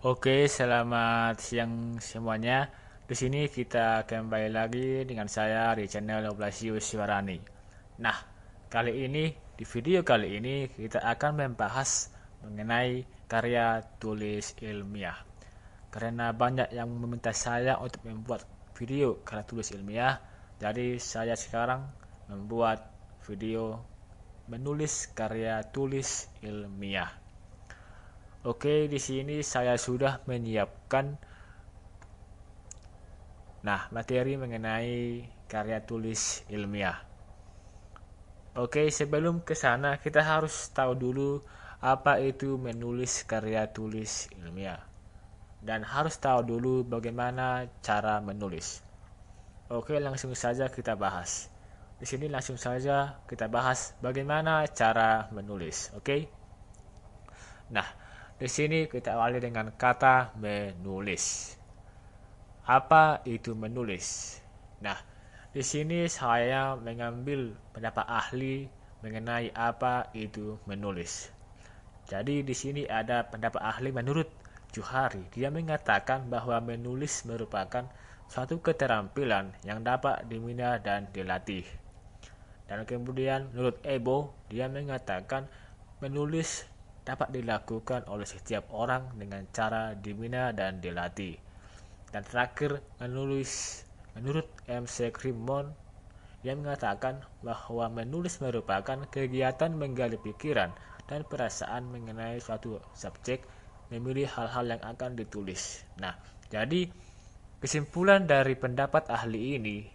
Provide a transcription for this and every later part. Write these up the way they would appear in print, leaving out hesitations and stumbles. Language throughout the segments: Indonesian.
Oke, selamat siang semuanya. Di sini kita kembali lagi dengan saya di channel Oblasius Siwarani. Nah, kali ini di video kali ini kita akan membahas mengenai karya tulis ilmiah. Karena banyak yang meminta saya untuk membuat video karya tulis ilmiah, jadi saya sekarang membuat video menulis karya tulis ilmiah. Oke, di sini saya sudah menyiapkan materi mengenai karya tulis ilmiah. Oke, sebelum ke sana kita harus tahu dulu apa itu menulis karya tulis ilmiah. Dan harus tahu dulu bagaimana cara menulis. Oke, langsung saja kita bahas. Di sini langsung saja kita bahas bagaimana cara menulis. Oke? Nah, di sini kita awali dengan kata menulis. Apa itu menulis? Nah, di sini saya mengambil pendapat ahli mengenai apa itu menulis. Jadi di sini ada pendapat ahli menurut Johari. Dia mengatakan bahwa menulis merupakan suatu keterampilan yang dapat dibina dan dilatih. Dan kemudian menurut Ebo, dia mengatakan menulis dapat dilakukan oleh setiap orang dengan cara dibina dan dilatih. Dan terakhir menurut MC Krimon, dia mengatakan bahwa menulis merupakan kegiatan menggali pikiran dan perasaan mengenai suatu subjek, memilih hal-hal yang akan ditulis. Nah, jadi kesimpulan dari pendapat ahli ini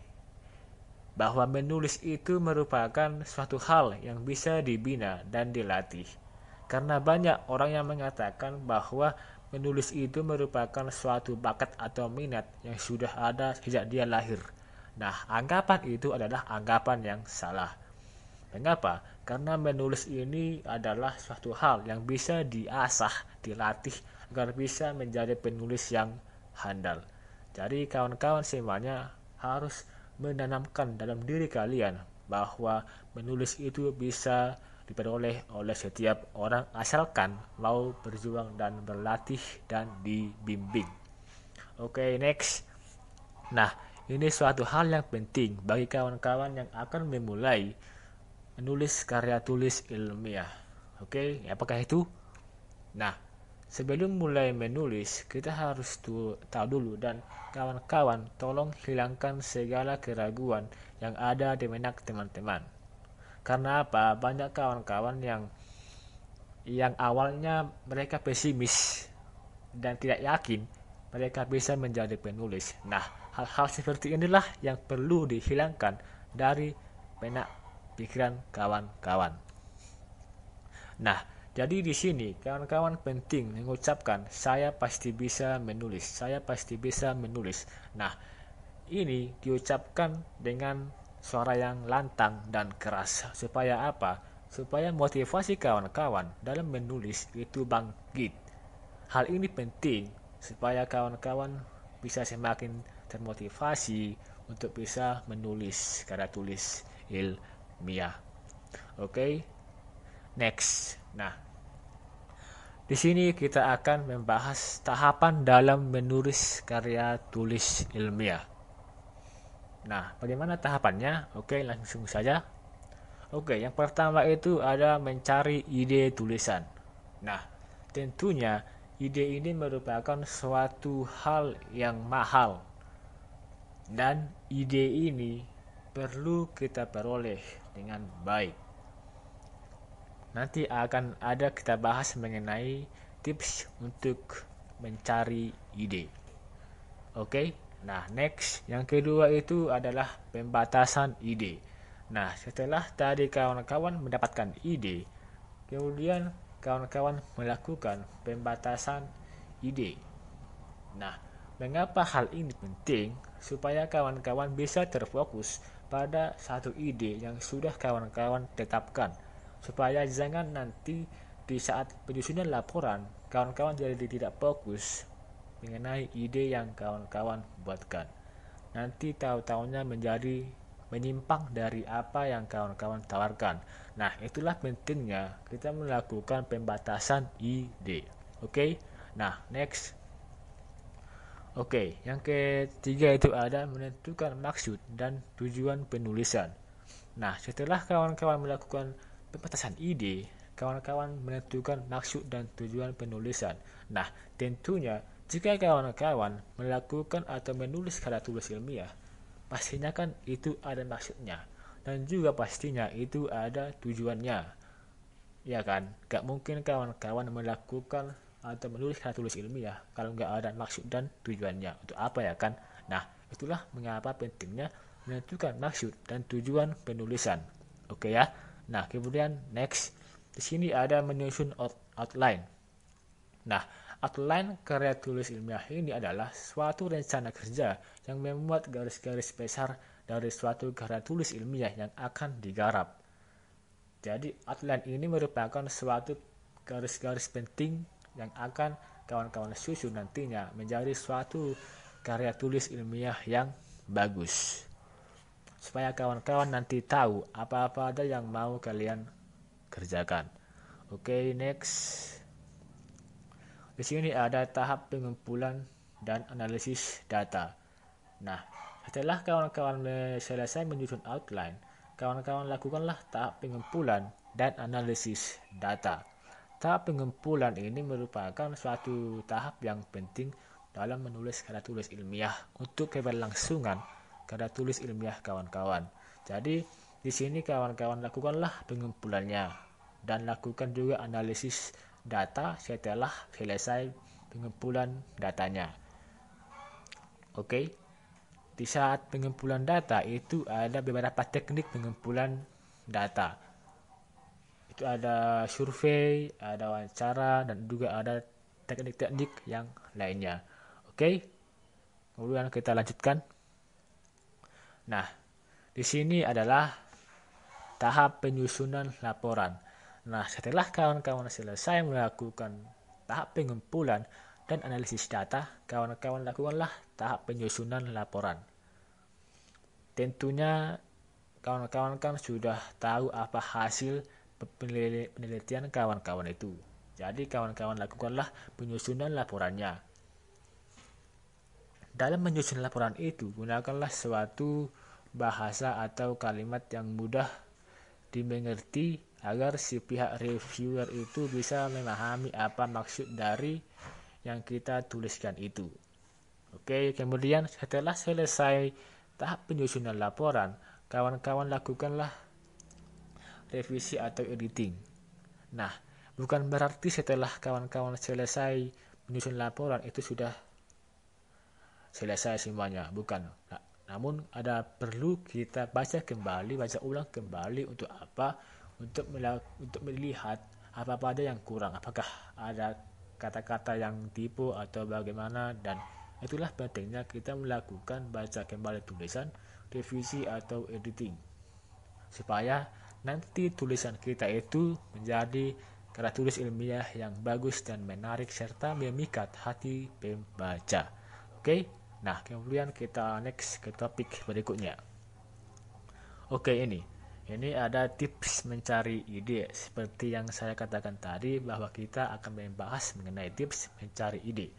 bahwa menulis itu merupakan suatu hal yang bisa dibina dan dilatih. Karena banyak orang yang mengatakan bahwa menulis itu merupakan suatu bakat atau minat yang sudah ada sejak dia lahir. Nah, anggapan itu adalah anggapan yang salah. Mengapa? Karena menulis ini adalah suatu hal yang bisa diasah, dilatih agar bisa menjadi penulis yang handal. Jadi kawan-kawan semuanya harus menanamkan dalam diri kalian bahwa menulis itu bisa diperoleh oleh setiap orang asalkan mau berjuang dan berlatih dan dibimbing. Oke, next. Nah, ini suatu hal yang penting bagi kawan-kawan yang akan memulai menulis karya tulis ilmiah. Oke, apakah itu? Nah, sebelum mulai menulis, kita harus tahu dulu dan kawan-kawan tolong hilangkan segala keraguan yang ada di benak teman-teman. Karena apa? Banyak kawan-kawan yang awalnya mereka pesimis dan tidak yakin mereka bisa menjadi penulis. Nah, hal-hal seperti inilah yang perlu dihilangkan dari benak pikiran kawan-kawan. Nah, jadi di sini kawan-kawan penting mengucapkan saya pasti bisa menulis, saya pasti bisa menulis. Nah, ini diucapkan dengan suara yang lantang dan keras. Supaya apa? Supaya motivasi kawan-kawan dalam menulis itu bangkit. Hal ini penting supaya kawan-kawan bisa semakin termotivasi untuk bisa menulis karya tulis ilmiah. Oke, next. Nah, di sini kita akan membahas tahapan dalam menulis karya tulis ilmiah. Nah, bagaimana tahapannya? Oke, langsung saja. Oke, yang pertama itu ada mencari ide tulisan. Nah, tentunya ide ini merupakan suatu hal yang mahal. Dan ide ini perlu kita peroleh dengan baik. Nanti akan ada kita bahas mengenai tips untuk mencari ide. Oke? Nah, next, yang kedua itu adalah pembatasan ide. Nah, setelah tadi kawan-kawan mendapatkan ide, kemudian kawan-kawan melakukan pembatasan ide. Nah, mengapa hal ini penting? Supaya kawan-kawan bisa terfokus pada satu ide yang sudah kawan-kawan tetapkan. Supaya jangan nanti di saat penyusunan laporan, kawan-kawan jadi tidak fokus mengenai ide yang kawan-kawan buatkan. Nanti tahu-tahunya menjadi menyimpang dari apa yang kawan-kawan tawarkan. Nah, itulah pentingnya kita melakukan pembatasan ide. Oke? Nah, next. Oke, yang ketiga itu ada menentukan maksud dan tujuan penulisan. Nah, setelah kawan-kawan melakukan pemetasan ide, kawan-kawan menentukan maksud dan tujuan penulisan. Nah, tentunya jika kawan-kawan melakukan atau menulis karya tulis ilmiah, pastinya kan itu ada maksudnya dan juga pastinya itu ada tujuannya. Ya kan, gak mungkin kawan-kawan melakukan atau menulis karya tulis ilmiah kalau nggak ada maksud dan tujuannya untuk apa ya kan. Nah, itulah mengapa pentingnya menentukan maksud dan tujuan penulisan. Oke ya. Nah, kemudian next di sini ada menyusun outline. Nah, outline karya tulis ilmiah ini adalah suatu rencana kerja yang memuat garis-garis besar dari suatu karya tulis ilmiah yang akan digarap. Jadi outline ini merupakan suatu garis-garis penting yang akan kawan-kawan susun nantinya menjadi suatu karya tulis ilmiah yang bagus. Supaya kawan-kawan nanti tahu apa-apa ada yang mau kalian kerjakan. Oke, next. Di sini ada tahap pengumpulan dan analisis data. Nah, setelah kawan-kawan selesai menyusun outline, kawan-kawan lakukanlah tahap pengumpulan dan analisis data. Tahap pengumpulan ini merupakan suatu tahap yang penting dalam menulis karya tulis ilmiah untuk keberlangsungan karya tulis ilmiah kawan-kawan. Jadi, di sini kawan-kawan lakukanlah pengumpulannya dan lakukan juga analisis data setelah selesai pengumpulan datanya. Oke. Di saat pengumpulan data itu ada beberapa teknik pengumpulan data. Itu ada survei, ada wawancara, dan juga ada teknik-teknik yang lainnya. Oke, kemudian kita lanjutkan. Nah, di sini adalah tahap penyusunan laporan. Nah, setelah kawan-kawan selesai melakukan tahap pengumpulan dan analisis data, kawan-kawan lakukanlah tahap penyusunan laporan. Tentunya kawan-kawan kan sudah tahu apa hasil penelitian kawan-kawan itu. Jadi kawan-kawan lakukanlah penyusunan laporannya. Dalam menyusun laporan itu, gunakanlah suatu bahasa atau kalimat yang mudah dimengerti agar si pihak reviewer itu bisa memahami apa maksud dari yang kita tuliskan itu. Oke, kemudian setelah selesai tahap penyusunan laporan, kawan-kawan lakukanlah revisi atau editing. Nah, bukan berarti setelah kawan-kawan selesai menyusun laporan itu sudah selesai semuanya, bukan. Nah, namun ada perlu kita baca kembali, baca ulang kembali untuk apa? Untuk melihat apa-apa ada yang kurang, apakah ada kata-kata yang tipu atau bagaimana, dan itulah pentingnya kita melakukan baca kembali tulisan, revisi atau editing supaya nanti tulisan kita itu menjadi karya tulis ilmiah yang bagus dan menarik serta memikat hati pembaca. Oke, nah kemudian kita next ke topik berikutnya. Oke, ini ada tips mencari ide. Seperti yang saya katakan tadi bahwa kita akan membahas mengenai tips mencari ide.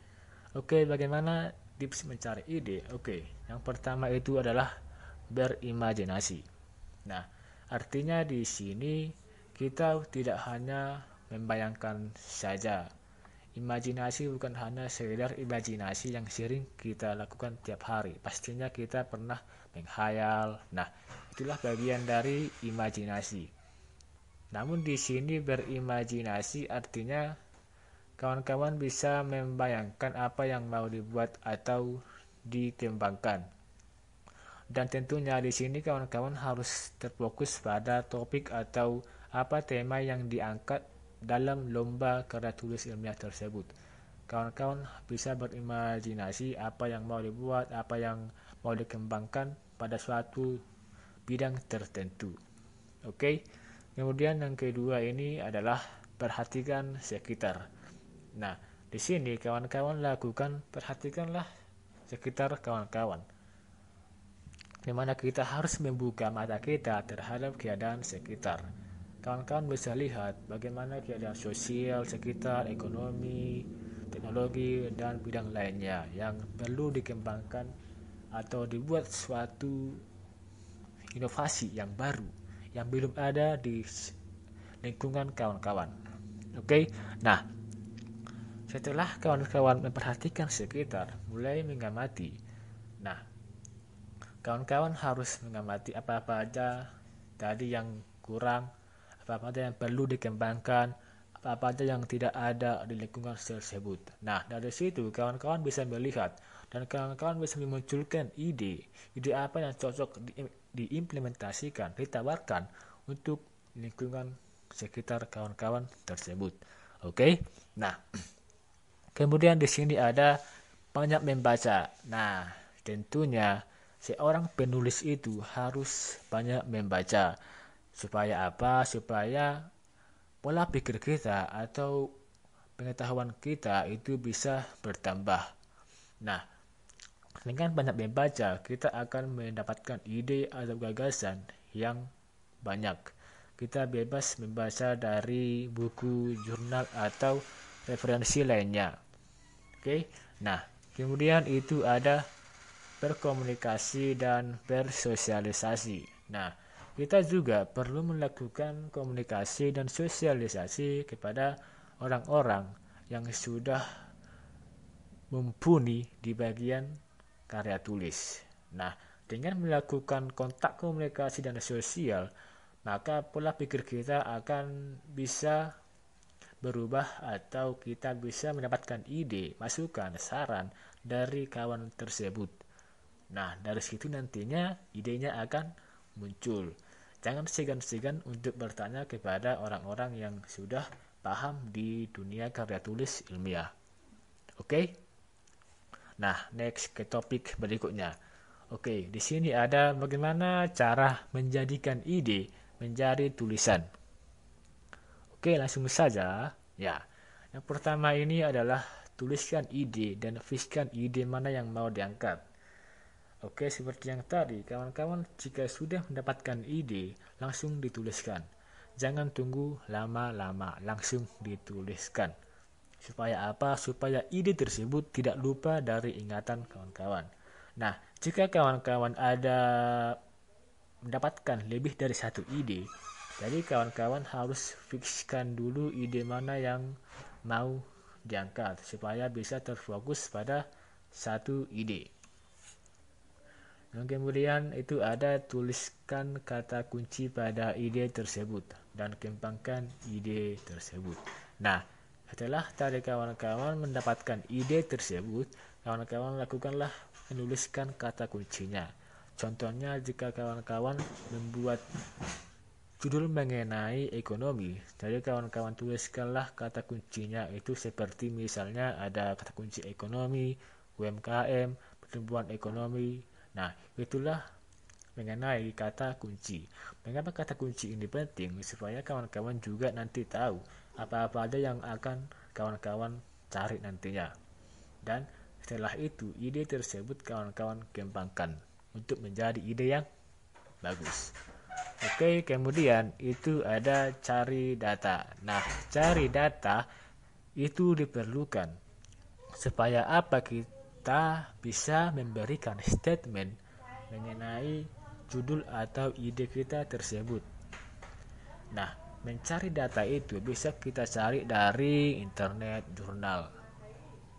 Oke, bagaimana tips mencari ide? Oke, yang pertama itu adalah berimajinasi. Nah, artinya di sini kita tidak hanya membayangkan saja. Imajinasi bukan hanya sekedar imajinasi yang sering kita lakukan tiap hari. Pastinya kita pernah menghayal. Nah, itulah bagian dari imajinasi. Namun di sini berimajinasi artinya kawan-kawan bisa membayangkan apa yang mau dibuat atau dikembangkan. Dan tentunya di sini kawan-kawan harus terfokus pada topik atau apa tema yang diangkat dalam lomba karya tulis ilmiah tersebut. Kawan-kawan bisa berimajinasi apa yang mau dibuat, apa yang mau dikembangkan pada suatu bidang tertentu. Oke. Kemudian yang kedua ini adalah perhatikan sekitar. Nah, di sini kawan-kawan perhatikanlah sekitar kawan-kawan, di mana kita harus membuka mata kita terhadap keadaan sekitar. Kawan-kawan bisa lihat bagaimana keadaan sosial sekitar, ekonomi, teknologi, dan bidang lainnya yang perlu dikembangkan atau dibuat suatu inovasi yang baru yang belum ada di lingkungan kawan-kawan. Oke, nah setelah kawan-kawan memperhatikan sekitar, mulai mengamati. Nah, kawan-kawan harus mengamati apa-apa aja tadi yang kurang, apa-apa aja yang perlu dikembangkan, apa-apa aja yang tidak ada di lingkungan tersebut. Nah, dari situ kawan-kawan bisa melihat dan kawan-kawan bisa memunculkan ide apa yang cocok diimplementasikan, ditawarkan untuk lingkungan sekitar kawan-kawan tersebut. Oke, nah kemudian di sini ada banyak membaca. Nah, tentunya seorang penulis itu harus banyak membaca. Supaya apa? Supaya pola pikir kita atau pengetahuan kita itu bisa bertambah. Nah, dengan banyak membaca, kita akan mendapatkan ide atau gagasan yang banyak. Kita bebas membaca dari buku, jurnal, atau referensi lainnya. Oke, nah kemudian itu ada berkomunikasi dan bersosialisasi. Nah, kita juga perlu melakukan komunikasi dan sosialisasi kepada orang-orang yang sudah mumpuni di bagian karya tulis. Nah, dengan melakukan kontak komunikasi dan sosial, maka pola pikir kita akan bisa berubah atau kita bisa mendapatkan ide, masukan, saran dari kawan tersebut. Nah, dari situ nantinya idenya akan muncul. Jangan segan-segan untuk bertanya kepada orang-orang yang sudah paham di dunia karya tulis ilmiah. Oke? Nah, next ke topik berikutnya. Oke, di sini ada bagaimana cara menjadikan ide menjadi tulisan. Oke, langsung saja. Ya, yang pertama ini adalah tuliskan ide dan visikan ide mana yang mau diangkat. Oke, seperti yang tadi, kawan-kawan jika sudah mendapatkan ide, langsung dituliskan. Jangan tunggu lama-lama, langsung dituliskan. Supaya apa? Supaya ide tersebut tidak lupa dari ingatan kawan-kawan. Nah, jika kawan-kawan ada mendapatkan lebih dari satu ide, jadi kawan-kawan harus fikskan dulu ide mana yang mau diangkat supaya bisa terfokus pada satu ide. Dan kemudian itu ada tuliskan kata kunci pada ide tersebut dan kembangkan ide tersebut. Nah, setelah tadi kawan-kawan mendapatkan ide tersebut, kawan-kawan lakukanlah menuliskan kata kuncinya. Contohnya jika kawan-kawan membuat judul mengenai ekonomi, jadi kawan-kawan tuliskanlah kata kuncinya itu seperti misalnya ada kata kunci ekonomi, UMKM, pertumbuhan ekonomi. Nah, itulah mengenai kata kunci. Mengapa kata kunci ini penting? Supaya kawan-kawan juga nanti tahu apa-apa ada yang akan kawan-kawan cari nantinya. Dan setelah itu, ide tersebut kawan-kawan kembangkan untuk menjadi ide yang bagus. Oke, kemudian itu ada cari data. Nah, cari data itu diperlukan supaya apa? Kita bisa memberikan statement mengenai judul atau ide kita tersebut. Nah, mencari data itu bisa kita cari dari internet, jurnal.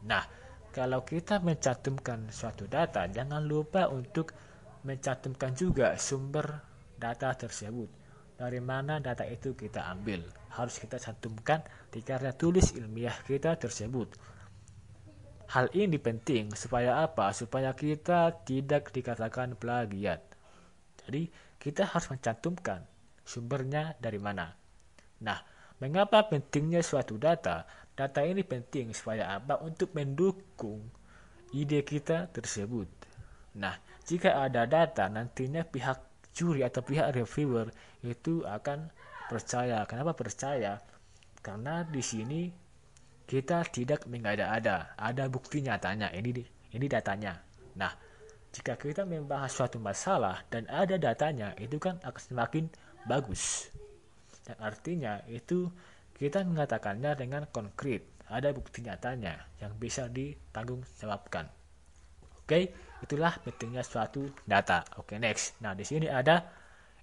Nah, kalau kita mencantumkan suatu data, jangan lupa untuk mencantumkan juga sumber data tersebut. Dari mana data itu kita ambil, harus kita cantumkan di karya tulis ilmiah kita tersebut. Hal ini penting supaya apa? Supaya kita tidak dikatakan plagiat. Jadi, kita harus mencantumkan sumbernya dari mana. Nah, mengapa pentingnya suatu data? Data ini penting supaya apa? Untuk mendukung ide kita tersebut. Nah, jika ada data, nantinya pihak juri atau pihak reviewer itu akan percaya. Kenapa percaya? Karena di sini kita tidak mengada-ada, ada bukti nyatanya. Ini datanya. Nah, jika kita membahas suatu masalah dan ada datanya, itu kan akan semakin bagus. Dan artinya itu kita mengatakannya dengan konkret. ada bukti nyatanya yang bisa ditanggungjawabkan. Oke, itulah pentingnya suatu data. Oke, next. Nah, di sini ada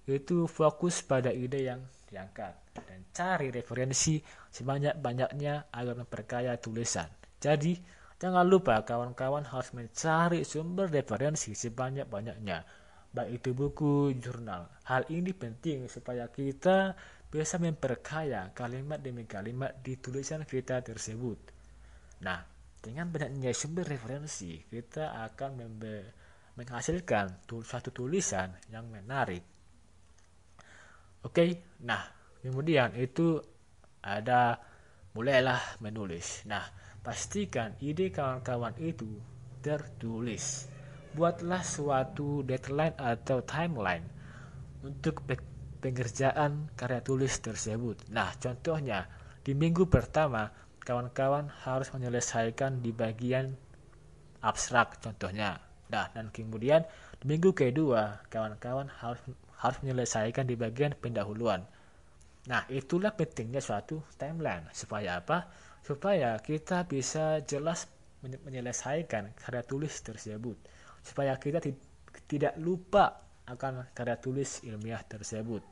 itu fokus pada ide yang diangkat dan cari referensi sebanyak-banyaknya agar memperkaya tulisan. Jadi, jangan lupa kawan-kawan harus mencari sumber referensi sebanyak-banyaknya, baik itu buku, jurnal. Hal ini penting supaya kita bisa memperkaya kalimat demi kalimat di tulisan kita tersebut. Nah, dengan banyaknya sumber referensi, kita akan menghasilkan suatu tulisan yang menarik. Oke, nah kemudian itu ada mulailah menulis. Nah, pastikan ide kawan-kawan itu tertulis. Buatlah suatu deadline atau timeline untuk pengerjaan karya tulis tersebut. Nah, contohnya di minggu pertama kawan-kawan harus menyelesaikan di bagian abstrak contohnya. Nah, dan kemudian di minggu kedua kawan-kawan harus menyelesaikan di bagian pendahuluan. Nah, itulah pentingnya suatu timeline. Supaya apa? Supaya kita bisa jelas menyelesaikan karya tulis tersebut. Supaya kita tidak lupa akan karya tulis ilmiah tersebut.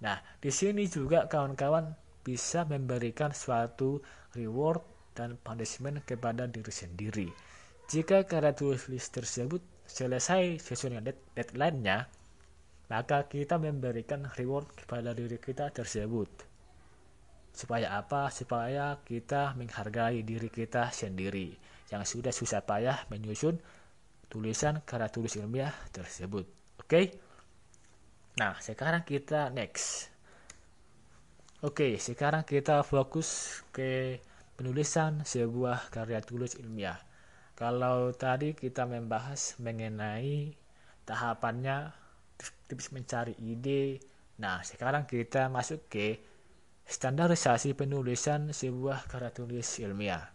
Nah, di sini juga kawan-kawan bisa memberikan suatu reward dan punishment kepada diri sendiri. Jika karya tulis tersebut selesai sesuai dengan deadline-nya, maka kita memberikan reward kepada diri kita tersebut. Supaya apa? Supaya kita menghargai diri kita sendiri yang sudah susah payah menyusun tulisan karya tulis ilmiah tersebut. Oke? Nah, sekarang kita next. Oke, sekarang kita fokus ke penulisan sebuah karya tulis ilmiah. Kalau tadi kita membahas mengenai tahapannya, tips mencari ide. Nah, sekarang kita masuk ke standarisasi penulisan sebuah karya tulis ilmiah.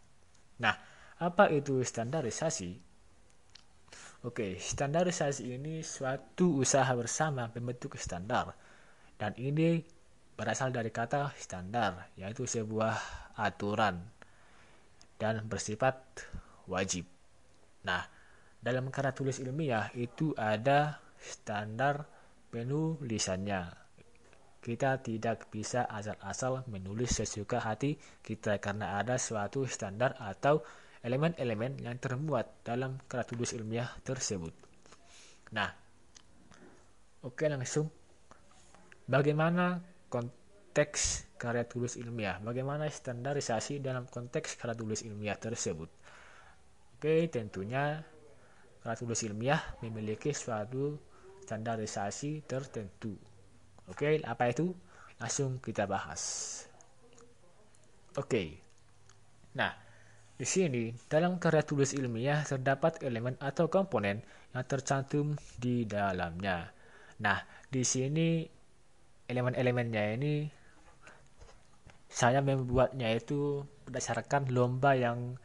Nah, apa itu standarisasi? Oke, standarisasi ini suatu usaha bersama membentuk standar. Dan ini berasal dari kata standar, yaitu sebuah aturan dan bersifat wajib. Nah, dalam karya tulis ilmiah itu ada standar penulisannya. Kita tidak bisa asal-asal menulis sesuka hati kita karena ada suatu standar atau elemen-elemen yang termuat dalam karya tulis ilmiah tersebut. Nah, oke langsung. Bagaimana konteks karya tulis ilmiah? Bagaimana standarisasi dalam konteks karya tulis ilmiah tersebut? Oke, tentunya karya tulis ilmiah memiliki suatu standarisasi tertentu. Oke, apa itu? Langsung kita bahas. Oke. Nah, di sini dalam karya tulis ilmiah terdapat elemen atau komponen yang tercantum di dalamnya. Nah, di sini elemen-elemennya ini saya membuatnya itu berdasarkan lomba yang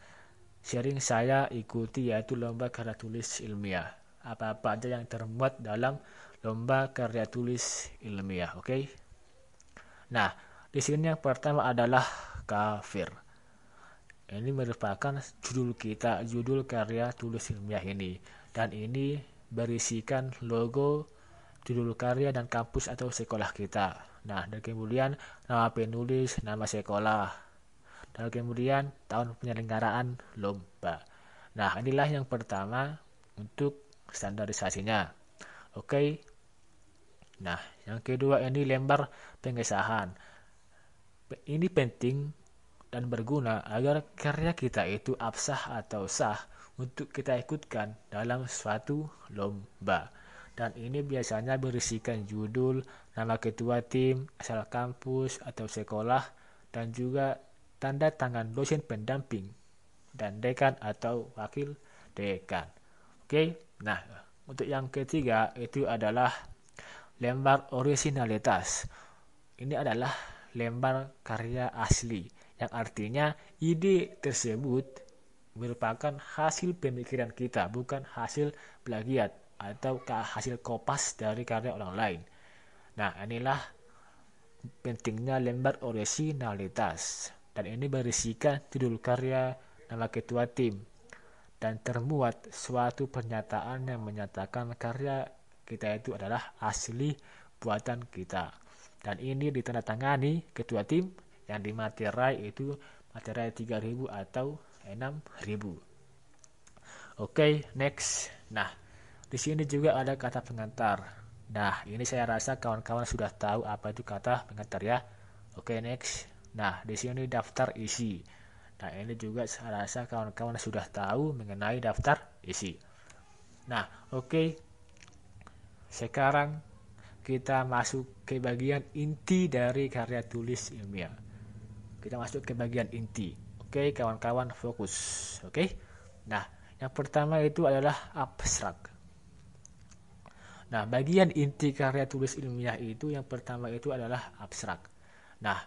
sering saya ikuti, yaitu lomba karya tulis ilmiah. Apa-apa aja yang termuat dalam lomba karya tulis ilmiah, oke? Nah, di sini yang pertama adalah kafir. Ini merupakan judul karya tulis ilmiah ini, dan ini berisikan logo, judul karya dan kampus atau sekolah kita. Nah, dan kemudian nama penulis, nama sekolah, dan kemudian tahun penyelenggaraan lomba. Nah, inilah yang pertama untuk standarisasinya. Oke. Nah, yang kedua ini lembar pengesahan. Ini penting dan berguna agar karya kita itu absah atau sah untuk kita ikutkan dalam suatu lomba. Dan ini biasanya berisikan judul, nama ketua tim, asal kampus atau sekolah, dan juga tanda tangan dosen pendamping dan dekan atau wakil dekan. Oke, nah untuk yang ketiga itu adalah lembar orisinalitas. Ini adalah lembar karya asli, yang artinya ide tersebut merupakan hasil pemikiran kita, bukan hasil plagiat atau hasil kopas dari karya orang lain. Nah, inilah pentingnya lembar orisinalitas. dan ini berisikan judul karya, nama ketua tim, dan termuat suatu pernyataan yang menyatakan karya kita itu adalah asli buatan kita. Dan ini ditandatangani ketua tim yang di materai itu materai 3000 atau 6000. Oke, next. Nah, di sini juga ada kata pengantar. Nah, ini saya rasa kawan-kawan sudah tahu apa itu kata pengantar ya. Oke, next. Nah, di sini daftar isi. Nah, ini juga saya rasa kawan-kawan sudah tahu mengenai daftar isi. Nah, oke. Sekarang kita masuk ke bagian inti dari karya tulis ilmiah. Kita masuk ke bagian inti. Oke, kawan-kawan fokus. Oke. Nah, yang pertama itu adalah abstrak. Nah, bagian inti karya tulis ilmiah itu yang pertama itu adalah abstrak. Nah,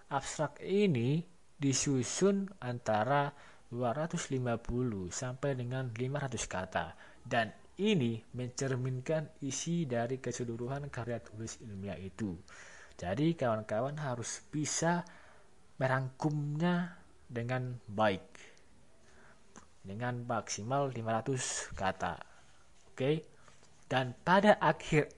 abstrak ini disusun antara 250 sampai dengan 500 kata, dan ini mencerminkan isi dari keseluruhan karya tulis ilmiah itu. Jadi kawan-kawan harus bisa merangkumnya dengan baik, dengan maksimal 500 kata. Oke. Dan pada akhir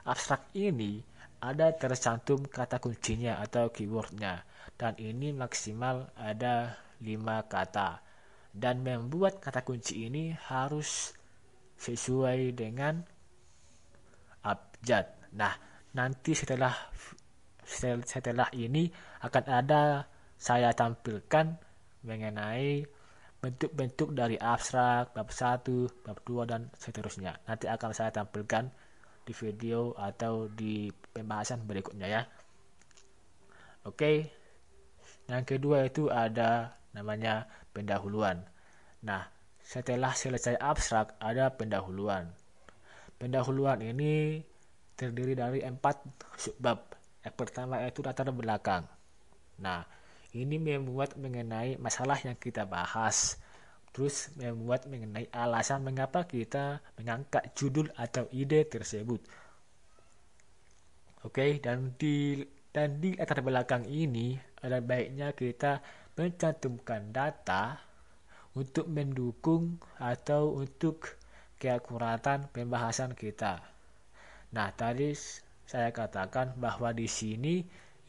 abstrak ini ada tercantum kata kuncinya atau keywordnya, dan ini maksimal ada 5 kata, dan membuat kata kunci ini harus sesuai dengan abjad. Nah, nanti setelah ini akan ada saya tampilkan mengenai bentuk-bentuk dari abstrak, bab 1, bab 2, dan seterusnya. Nanti akan saya tampilkan di video atau di pembahasan berikutnya ya. Oke. Yang kedua itu ada namanya pendahuluan. Nah, setelah selesai abstrak ada pendahuluan. Pendahuluan ini terdiri dari 4 subbab. Yang pertama itu latar belakang. Nah, ini membuat mengenai masalah yang kita bahas. Terus membuat mengenai alasan mengapa kita mengangkat judul atau ide tersebut. Oke, dan di latar belakang ini ada baiknya kita mencantumkan data untuk mendukung atau untuk keakuratan pembahasan kita. Nah, tadi saya katakan bahwa di sini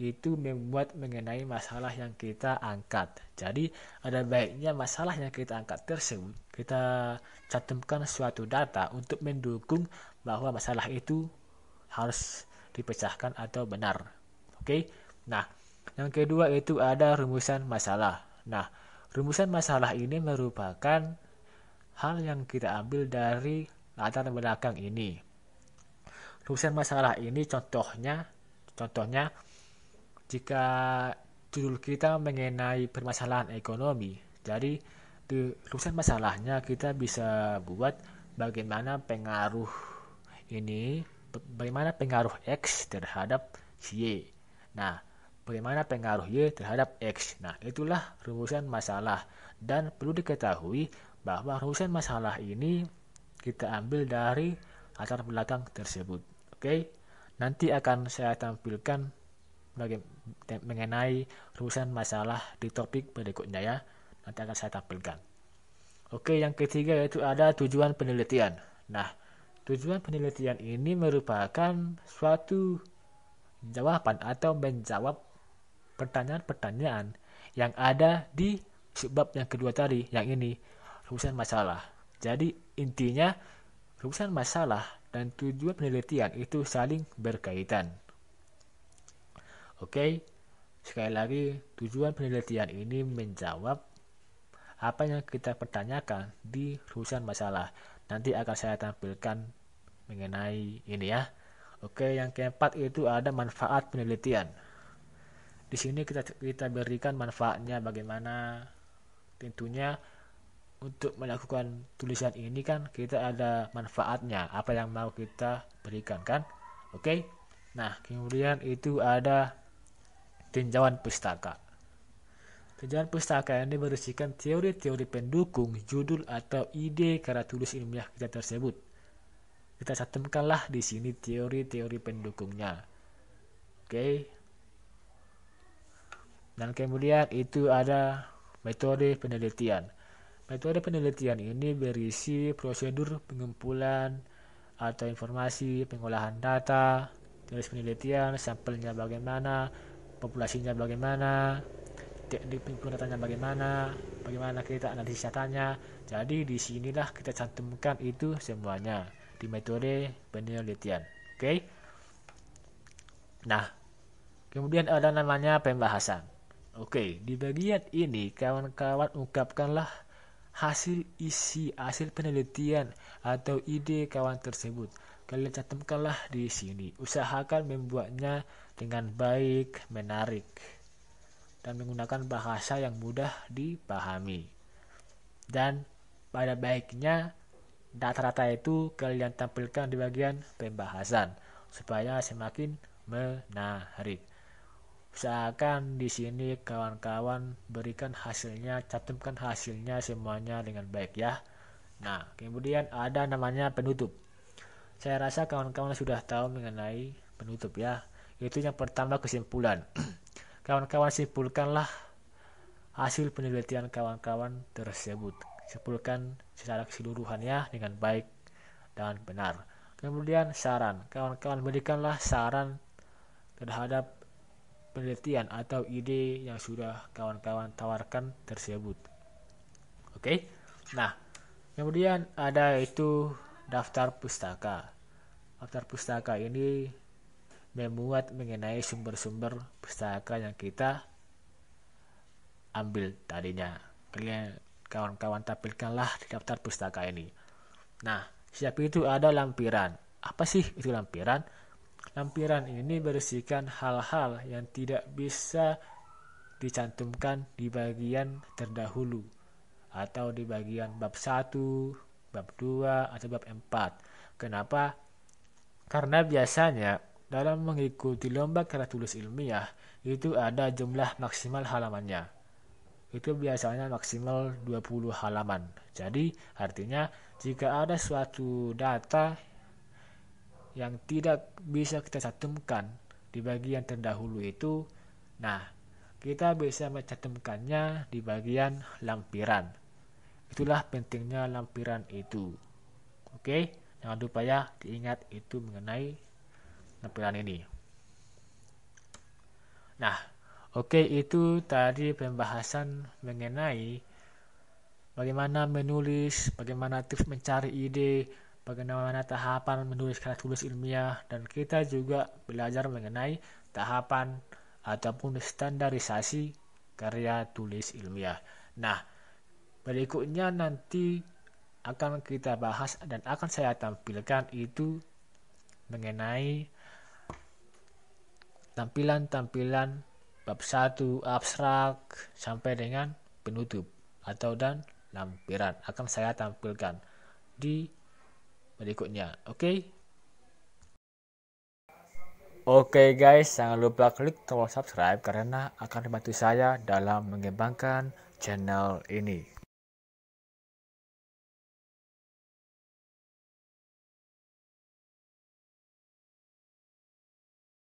itu membuat mengenai masalah yang kita angkat. Jadi ada baiknya masalah yang kita angkat tersebut kita cantumkan suatu data untuk mendukung bahwa masalah itu harus dipecahkan atau benar. Oke. Nah, yang kedua itu ada rumusan masalah. Nah, rumusan masalah ini merupakan hal yang kita ambil dari latar belakang ini. Rumusan masalah ini contohnya jika judul kita mengenai permasalahan ekonomi, jadi di rumusan masalahnya kita bisa buat bagaimana pengaruh X terhadap Y. Nah, bagaimana pengaruh Y terhadap X. Nah, itulah rumusan masalah, dan perlu diketahui bahwa rumusan masalah ini kita ambil dari latar belakang tersebut. Oke, nanti akan saya tampilkan mengenai rumusan masalah di topik berikutnya ya. Nanti akan saya tampilkan. Oke, yang ketiga yaitu ada tujuan penelitian. Nah, tujuan penelitian ini merupakan suatu jawaban atau menjawab pertanyaan-pertanyaan yang ada di subbab yang kedua tadi, yang ini rumusan masalah. Jadi intinya rumusan masalah dan tujuan penelitian itu saling berkaitan. Oke, sekali lagi tujuan penelitian ini menjawab apa yang kita pertanyakan di rumusan masalah. Nanti akan saya tampilkan mengenai ini ya. Oke, yang keempat itu ada manfaat penelitian. Di sini kita berikan manfaatnya bagaimana. Tentunya untuk melakukan tulisan ini kan kita ada manfaatnya, apa yang mau kita berikan kan. Oke. Nah, kemudian itu ada tinjauan pustaka. Tinjauan pustaka ini berisikan teori-teori pendukung judul atau ide karya tulis ilmiah kita tersebut. Kita cantumkanlah di sini teori-teori pendukungnya. Oke. Dan kemudian itu ada metode penelitian. Metode penelitian ini berisi prosedur pengumpulan atau informasi, pengolahan data, tulis penelitian, sampelnya bagaimana, populasinya bagaimana, teknik pengumpulan datanya bagaimana kita analisis datanya. Jadi di sinilah kita cantumkan itu semuanya di metode penelitian. Oke. Nah, kemudian ada namanya pembahasan. Oke, di bagian ini kawan-kawan ungkapkanlah hasil penelitian atau ide kawan tersebut. Kalian cantumkanlah di sini. Usahakan membuatnya dengan baik, menarik, dan menggunakan bahasa yang mudah dipahami. Dan pada baiknya data-data itu kalian tampilkan di bagian pembahasan supaya semakin menarik. Usahakan di sini kawan-kawan berikan hasilnya, cantumkan hasilnya semuanya dengan baik ya. Nah, kemudian ada namanya penutup. Saya rasa kawan-kawan sudah tahu mengenai penutup ya. Itu yang pertama kesimpulan. Kawan-kawan simpulkanlah hasil penelitian kawan-kawan tersebut. Simpulkan secara keseluruhannya dengan baik dan benar. Kemudian saran. Kawan-kawan berikanlah saran terhadap penelitian atau ide yang sudah kawan-kawan tawarkan tersebut. Oke. Nah, kemudian ada itu daftar pustaka. Daftar pustaka ini memuat mengenai sumber-sumber pustaka yang kita ambil tadinya. Kalian kawan-kawan tampilkanlah di daftar pustaka ini. Nah, siap itu ada lampiran. Apa sih itu lampiran? Lampiran ini berisikan hal-hal yang tidak bisa dicantumkan di bagian terdahulu atau di bagian bab 1, bab 2, atau bab 4. Kenapa? Karena biasanya dalam mengikuti lomba karya tulis ilmiah itu ada jumlah maksimal halamannya. Itu biasanya maksimal 20 halaman. Jadi artinya jika ada suatu data yang tidak bisa kita cantumkan di bagian terdahulu itu, nah kita bisa mencantumkannya di bagian lampiran. Itulah pentingnya lampiran itu. Oke, jangan lupa ya diingat itu mengenai lampiran ini. Nah, oke, itu tadi pembahasan mengenai bagaimana menulis, bagaimana tips mencari ide, bagaimana tahapan menulis karya tulis ilmiah, dan kita juga belajar mengenai tahapan ataupun standarisasi karya tulis ilmiah. Nah, berikutnya nanti akan kita bahas dan akan saya tampilkan itu mengenai tampilan-tampilan bab 1 abstrak sampai dengan penutup atau dan lampiran akan saya tampilkan di berikutnya. Oke guys, jangan lupa klik tombol subscribe karena akan membantu saya dalam mengembangkan channel ini.